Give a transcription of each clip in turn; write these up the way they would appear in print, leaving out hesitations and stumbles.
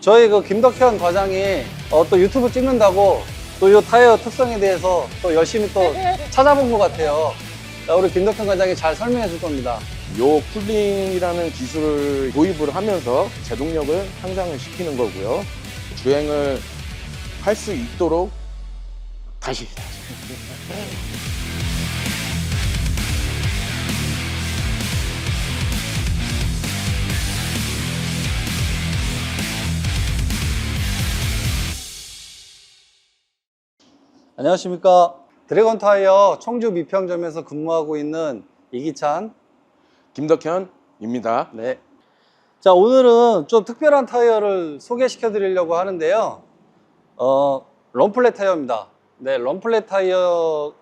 저희 그 김덕현 과장이 또 유튜브 찍는다고 또 이 타이어 특성에 대해서 또 열심히 또 찾아본 것 같아요. 우리 김덕현 과장이 잘 설명해 줄 겁니다. 요 쿨링이라는 기술을 도입을 하면서 제동력을 향상을 시키는 거고요. 주행을 할 수 있도록 다시. 안녕하십니까. 드래곤 타이어 청주 미평점에서 근무하고 있는 이기찬, 김덕현입니다. 네. 자, 오늘은 좀 특별한 타이어를 소개시켜 드리려고 하는데요. 럼플렛 타이어입니다. 네, 럼플렛 타이어에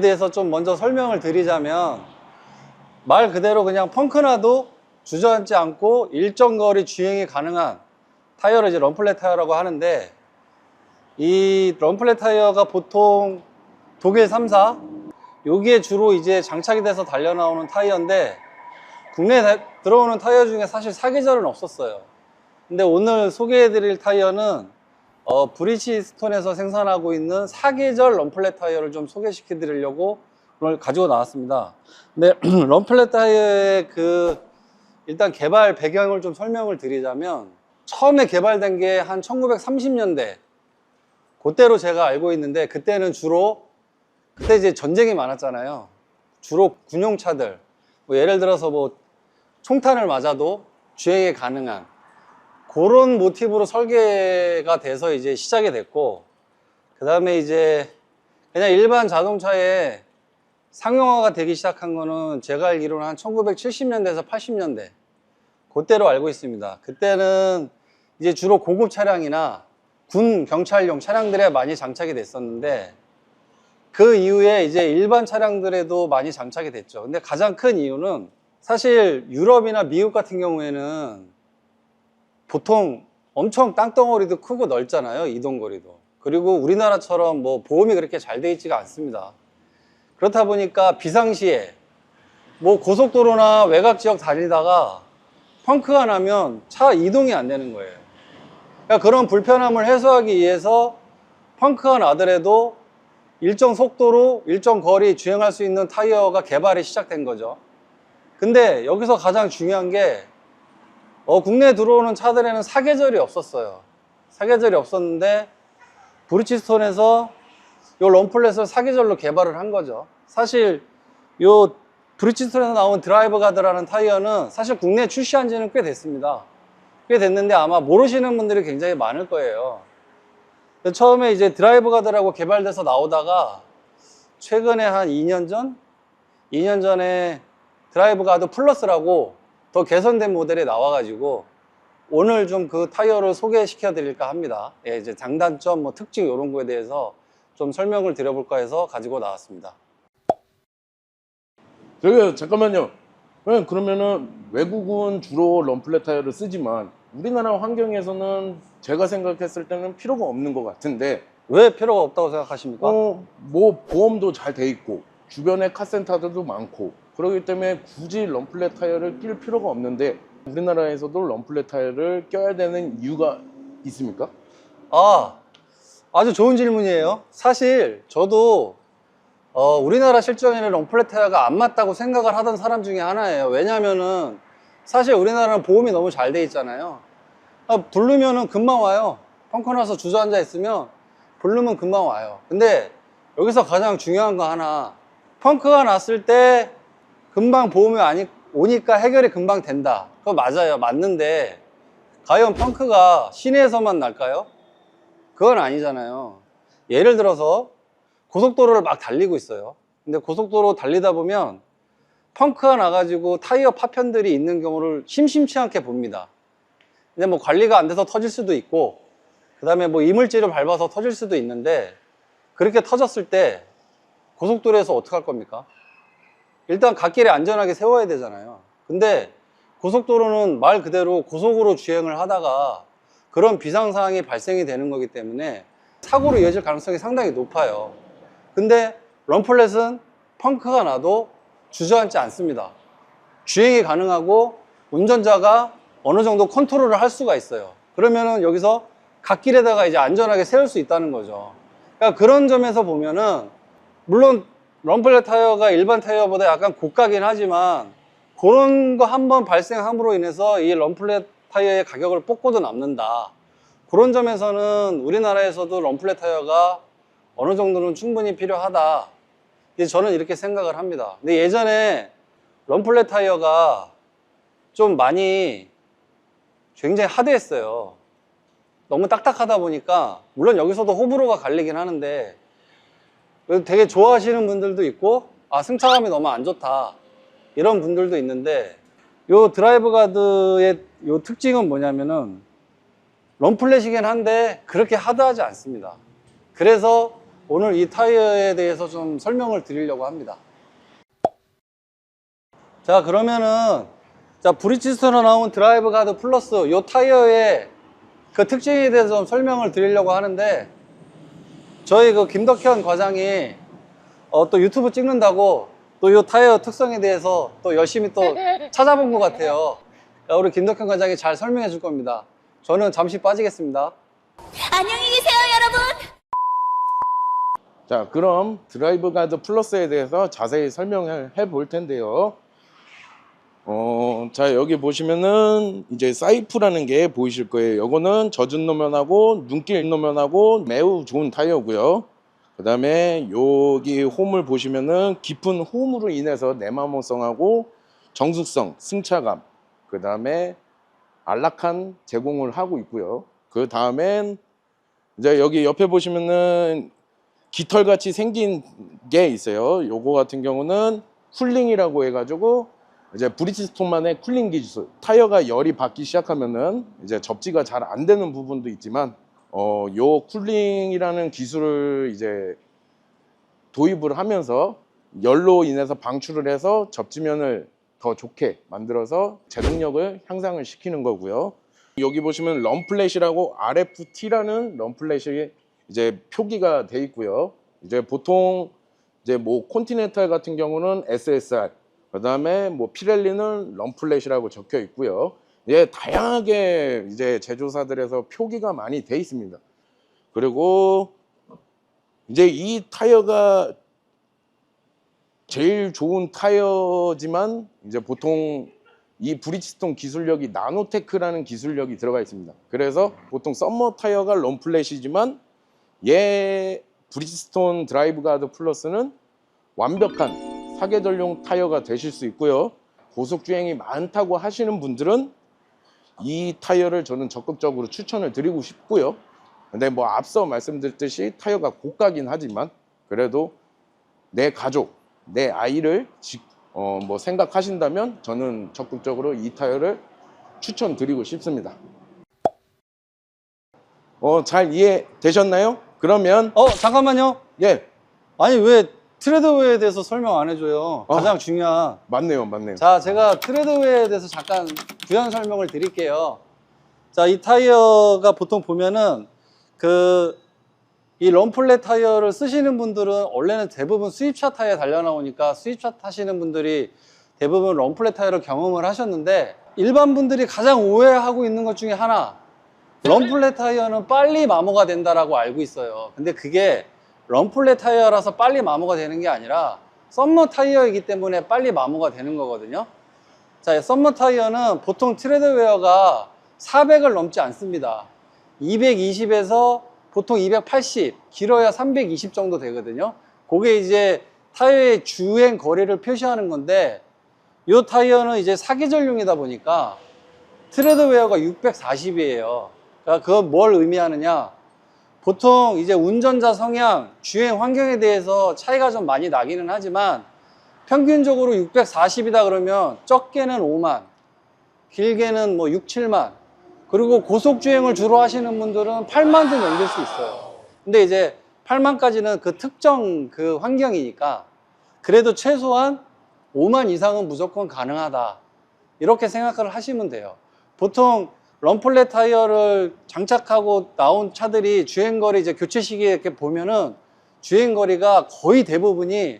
대해서 좀 먼저 설명을 드리자면, 말 그대로 그냥 펑크나도 주저앉지 않고 일정 거리 주행이 가능한 타이어를 이제 럼플렛 타이어라고 하는데, 이 럼플렛 타이어가 보통 독일 3사, 여기에 주로 이제 장착이 돼서 달려 나오는 타이어인데, 국내에 들어오는 타이어 중에 사실 사계절은 없었어요. 근데 오늘 소개해 드릴 타이어는 브리지스톤에서 생산하고 있는 사계절 럼플렛 타이어를 좀 소개시켜 드리려고 오늘 가지고 나왔습니다. 근데 럼플렛 타이어의 일단 개발 배경을 좀 설명을 드리자면, 처음에 개발된 게 한 1930년대 그때로 제가 알고 있는데, 그때는 그때 이제 전쟁이 많았잖아요. 주로 군용차들, 뭐 예를 들어서 뭐 총탄을 맞아도 주행이 가능한 그런 모티브로 설계가 돼서 이제 시작이 됐고, 그 다음에 이제 그냥 일반 자동차에 상용화가 되기 시작한 거는 제가 알기로는 한 1970년대에서 80년대 그때로 알고 있습니다. 그때는 이제 주로 고급 차량이나 군 경찰용 차량들에 많이 장착이 됐었는데, 그 이후에 이제 일반 차량들에도 많이 장착이 됐죠. 근데 가장 큰 이유는, 사실 유럽이나 미국 같은 경우에는 보통 엄청 땅덩어리도 크고 넓잖아요, 이동거리도. 그리고 우리나라처럼 뭐 보험이 그렇게 잘 돼 있지가 않습니다. 그렇다 보니까 비상시에 뭐 고속도로나 외곽 지역 다니다가 펑크가 나면 차 이동이 안 되는 거예요. 그러니까 그런 불편함을 해소하기 위해서 펑크가 나더라도 일정 속도로 일정 거리 주행할 수 있는 타이어가 개발이 시작된 거죠. 근데 여기서 가장 중요한 게, 국내에 들어오는 차들에는 사계절이 없었어요. 사계절이 없었는데 브리지스톤에서 요 럼플렛을 사계절로 개발을 한 거죠. 사실 요 브리지스톤에서 나온 드라이브 가드라는 타이어는 사실 국내에 출시한 지는 꽤 됐습니다. 꽤 됐는데 아마 모르시는 분들이 굉장히 많을 거예요. 처음에 이제 드라이브 가드라고 개발돼서 나오다가 최근에 한 2년 전에 드라이브 가드 플러스라고 더 개선된 모델이 나와가지고 오늘 좀 그 타이어를 소개시켜 드릴까 합니다. 예, 이제 장단점, 뭐 특징 이런 거에 대해서 좀 설명을 드려볼까 해서 가지고 나왔습니다. 저기 잠깐만요. 그러면은 외국은 주로 럼플렛 타이어를 쓰지만 우리나라 환경에서는 제가 생각했을 때는 필요가 없는 것 같은데, 왜 필요가 없다고 생각하십니까? 뭐 보험도 잘 돼 있고 주변에 카센터들도 많고 그렇기 때문에 굳이 럼플렛 타이어를 낄 필요가 없는데, 우리나라에서도 럼플렛 타이어를 껴야 되는 이유가 있습니까? 아주 좋은 질문이에요. 사실 저도 우리나라 실정에는 럼플렛 타이어가 안 맞다고 생각을 하던 사람 중에 하나예요. 왜냐면은 사실 우리나라는 보험이 너무 잘 돼 있잖아요. 부르면은 금방 와요. 펑크 나서 주저앉아 있으면 부르면 금방 와요. 근데 여기서 가장 중요한 거 하나, 펑크가 났을 때 금방 보험이 오니까 해결이 금방 된다. 그거 맞아요. 맞는데 과연 펑크가 시내에서만 날까요? 그건 아니잖아요. 예를 들어서 고속도로를 막 달리고 있어요. 근데 고속도로 달리다 보면 펑크가 나가지고 타이어 파편들이 있는 경우를 심심치 않게 봅니다. 근데 뭐 관리가 안 돼서 터질 수도 있고, 그 다음에 뭐 이물질을 밟아서 터질 수도 있는데, 그렇게 터졌을 때 고속도로에서 어떻게 할 겁니까? 일단 갓길에 안전하게 세워야 되잖아요. 근데 고속도로는 말 그대로 고속으로 주행을 하다가 그런 비상사항이 발생이 되는 거기 때문에 사고로 이어질 가능성이 상당히 높아요. 근데 럼플렛은 펑크가 나도 주저앉지 않습니다. 주행이 가능하고 운전자가 어느 정도 컨트롤을 할 수가 있어요. 그러면은 여기서 갓길에다가 이제 안전하게 세울 수 있다는 거죠. 그러니까 그런 점에서 보면은 물론 럼플렛 타이어가 일반 타이어보다 약간 고가긴 하지만 그런 거 한번 발생함으로 인해서 이 럼플렛 타이어의 가격을 뽑고도 남는다. 그런 점에서는 우리나라에서도 럼플렛 타이어가 어느 정도는 충분히 필요하다. 이제 저는 이렇게 생각을 합니다. 근데 예전에 럼플렛 타이어가 좀 많이 굉장히 하드했어요. 너무 딱딱하다 보니까 물론 여기서도 호불호가 갈리긴 하는데 되게 좋아하시는 분들도 있고 승차감이 너무 안 좋다 이런 분들도 있는데 요 드라이브 가드의 요 특징은 뭐냐면은 럼플렛이긴 한데 그렇게 하드하지 않습니다. 그래서 오늘 이 타이어에 대해서 좀 설명을 드리려고 합니다. 자, 그러면은 브리지스톤으로 나온 드라이브 가드 플러스 요 타이어의 그 특징에 대해서 좀 설명을 드리려고 하는데 저희 그 김덕현 과장이 또 유튜브 찍는다고 또 요 타이어 특성에 대해서 또 열심히 또 찾아본 것 같아요. 우리 김덕현 과장이 잘 설명해 줄 겁니다. 저는 잠시 빠지겠습니다. 안녕히 계세요, 여러분. 자, 그럼 드라이브 가드 플러스에 대해서 자세히 설명을 해 볼 텐데요. 자, 여기 보시면은 이제 사이프라는 게 보이실 거예요. 이거는 젖은 노면하고 눈길 노면하고 매우 좋은 타이어고요. 그 다음에 여기 홈을 보시면은 깊은 홈으로 인해서 내마모성하고 정숙성, 승차감, 그 다음에 안락한 제공을 하고 있고요. 그 다음엔 이제 여기 옆에 보시면은 깃털같이 생긴 게 있어요. 요거 같은 경우는 쿨링이라고 해가지고 이제 브리지스톤만의 쿨링 기술. 타이어가 열이 받기 시작하면은 이제 접지가 잘 안 되는 부분도 있지만 요 쿨링이라는 기술을 이제 도입을 하면서 열로 인해서 방출을 해서 접지면을 더 좋게 만들어서 제동력을 향상을 시키는 거고요. 여기 보시면 럼플렛이라고 RFT라는 럼플렛이 이제 표기가 돼 있고요. 이제 보통 이제 뭐 콘티넨탈 같은 경우는 SSR, 그다음에 뭐 피렐리는 럼플렛이라고 적혀 있고요. 예, 다양하게 이제 제조사들에서 표기가 많이 돼 있습니다. 그리고 이제 이 타이어가 제일 좋은 타이어지만 이제 보통 이 브리지스톤 기술력이 나노테크라는 기술력이 들어가 있습니다. 그래서 보통 썸머 타이어가 럼플렛이지만 얘 브리지스톤 드라이브 가드 플러스는 완벽한 사계절용 타이어가 되실 수 있고요. 고속 주행이 많다고 하시는 분들은 이 타이어를 저는 적극적으로 추천을 드리고 싶고요. 근데 뭐 앞서 말씀드렸듯이 타이어가 고가긴 하지만 그래도 내 가족, 내 아이를 뭐 생각하신다면 저는 적극적으로 이 타이어를 추천드리고 싶습니다. 잘 이해되셨나요? 그러면 잠깐만요. 예, 아니 왜 트레드웨어에 대해서 설명 안 해줘요? 가장 중요한. 맞네요. 자, 제가 트레드웨어에 대해서 잠깐 부연 설명을 드릴게요. 자, 이 타이어가 보통 보면은 이 럼플렛 타이어를 쓰시는 분들은 원래는 대부분 수입차 타이어 달려 나오니까 수입차 타시는 분들이 대부분 럼플렛 타이어를 경험을 하셨는데 일반 분들이 가장 오해하고 있는 것 중에 하나, 럼플렛 타이어는 빨리 마모가 된다라고 알고 있어요. 근데 그게 럼플렛 타이어라서 빨리 마모가 되는 게 아니라 썸머 타이어이기 때문에 빨리 마모가 되는 거거든요. 자, 썸머 타이어는 보통 트레드웨어가 400을 넘지 않습니다. 220에서 보통 280, 길어야 320 정도 되거든요. 그게 이제 타이어의 주행 거리를 표시하는 건데 이 타이어는 이제 사계절용이다 보니까 트레드웨어가 640이에요. 그러니까 그건 뭘 의미하느냐? 보통 이제 운전자 성향, 주행 환경에 대해서 차이가 좀 많이 나기는 하지만 평균적으로 640이다 그러면 적게는 5만, 길게는 뭐 6, 7만, 그리고 고속주행을 주로 하시는 분들은 8만도 넘길 수 있어요. 근데 이제 8만까지는 그 특정 그 환경이니까 그래도 최소한 5만 이상은 무조건 가능하다. 이렇게 생각을 하시면 돼요. 보통 럼플렛 타이어를 장착하고 나온 차들이 주행거리 이제 교체 시기에 이렇게 보면은 주행거리가 거의 대부분이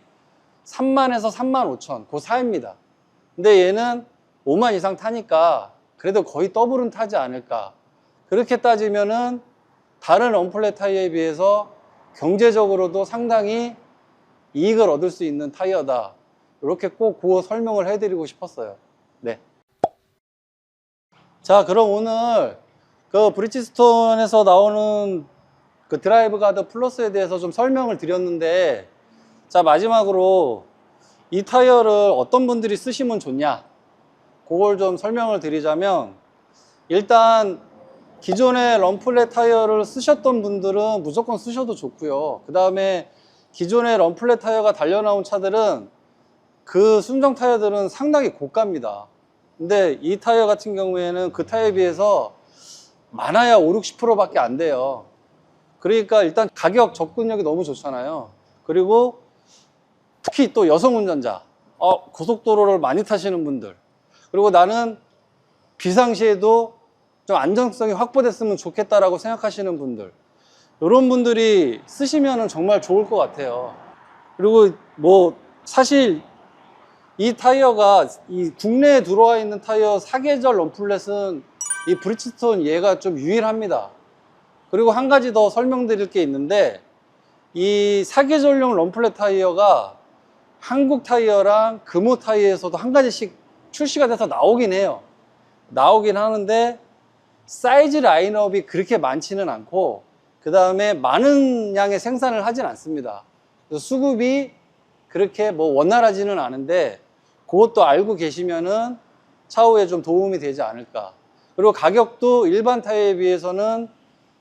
3만에서 3만 5천, 그 사이입니다. 근데 얘는 5만 이상 타니까 그래도 거의 더블은 타지 않을까. 그렇게 따지면은 다른 럼플렛 타이어에 비해서 경제적으로도 상당히 이익을 얻을 수 있는 타이어다. 이렇게 꼭 그거 설명을 해드리고 싶었어요. 네. 자, 그럼 오늘 그 브리지스톤에서 나오는 그 드라이브 가드 플러스에 대해서 좀 설명을 드렸는데, 자, 마지막으로 이 타이어를 어떤 분들이 쓰시면 좋냐, 그걸 좀 설명을 드리자면, 일단 기존의 럼플렛 타이어를 쓰셨던 분들은 무조건 쓰셔도 좋고요. 그 다음에 기존의 럼플렛 타이어가 달려나온 차들은 그 순정 타이어들은 상당히 고가입니다. 근데 이 타이어 같은 경우에는 그 타이어에 비해서 많아야 5, 60% 밖에 안 돼요. 그러니까 일단 가격 접근력이 너무 좋잖아요. 그리고 특히 또 여성 운전자, 고속도로를 많이 타시는 분들, 그리고 나는 비상시에도 좀 안정성이 확보됐으면 좋겠다라고 생각하시는 분들, 이런 분들이 쓰시면 정말 좋을 것 같아요. 그리고 뭐 사실 이 타이어가 이 국내에 들어와 있는 타이어 사계절 럼플렛은 이 브리지스톤 얘가 좀 유일합니다. 그리고 한 가지 더 설명드릴 게 있는데, 이 사계절용 럼플렛 타이어가 한국 타이어랑 금호 타이어에서도 한 가지씩 출시가 돼서 나오긴 해요. 나오긴 하는데 사이즈 라인업이 그렇게 많지는 않고, 그 다음에 많은 양의 생산을 하진 않습니다. 그래서 수급이 그렇게 뭐 원활하지는 않은데, 그것도 알고 계시면은 차후에 좀 도움이 되지 않을까. 그리고 가격도 일반 타이어에 비해서는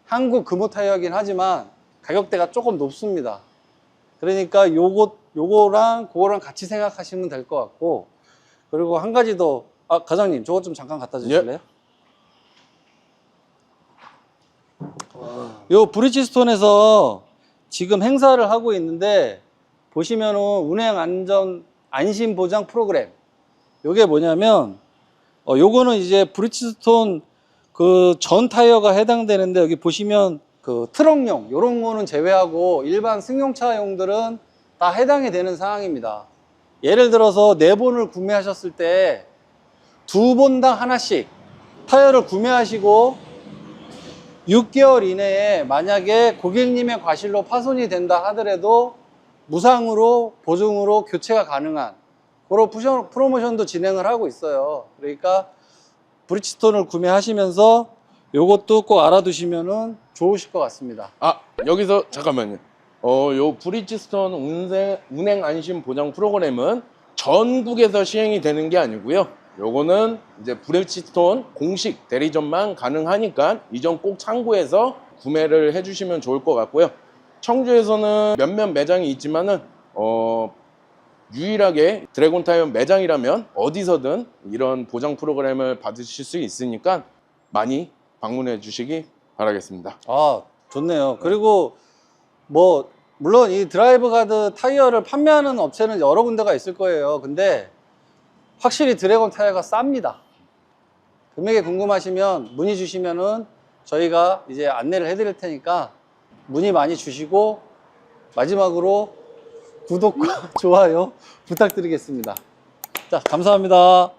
한국 금호 타이어이긴 하지만 가격대가 조금 높습니다. 그러니까 요거랑 그거랑 같이 생각하시면 될 것 같고, 그리고 한 가지 더, 과장님 저것 좀 잠깐 갖다 주실래요? 요 브리지스톤에서 지금 행사를 하고 있는데, 보시면은 운행 안전 안심 보장 프로그램, 요게 뭐냐면 요거는 이제 브리지스톤 그 전 타이어가 해당되는데, 여기 보시면 그 트럭용 요런 거는 제외하고 일반 승용차용들은 다 해당이 되는 상황입니다. 예를 들어서 4본을 구매하셨을 때 2본당 하나씩 타이어를 구매하시고 6개월 이내에 만약에 고객님의 과실로 파손이 된다 하더라도 무상으로 보증으로 교체가 가능한 그런 프로모션도 진행을 하고 있어요. 그러니까 브리지스톤을 구매하시면서 요것도 꼭 알아두시면 좋으실 것 같습니다. 여기서 잠깐만요. 요 브리지스톤 운행 안심 보장 프로그램은 전국에서 시행이 되는 게 아니고요. 요거는 이제 브리지스톤 공식 대리점만 가능하니까 이 점 꼭 참고해서 구매를 해주시면 좋을 것 같고요. 청주에서는 몇몇 매장이 있지만은 유일하게 드래곤 타이어 매장이라면 어디서든 이런 보장 프로그램을 받으실 수 있으니까 많이 방문해 주시기 바라겠습니다. 좋네요. 그리고 뭐 물론 이 드라이브 가드 타이어를 판매하는 업체는 여러 군데가 있을 거예요. 근데 확실히 드래곤 타이어가 쌉니다. 금액이 궁금하시면 문의 주시면은 저희가 이제 안내를 해드릴 테니까 문의 많이 주시고, 마지막으로 구독과 좋아요 부탁드리겠습니다. 자, 감사합니다.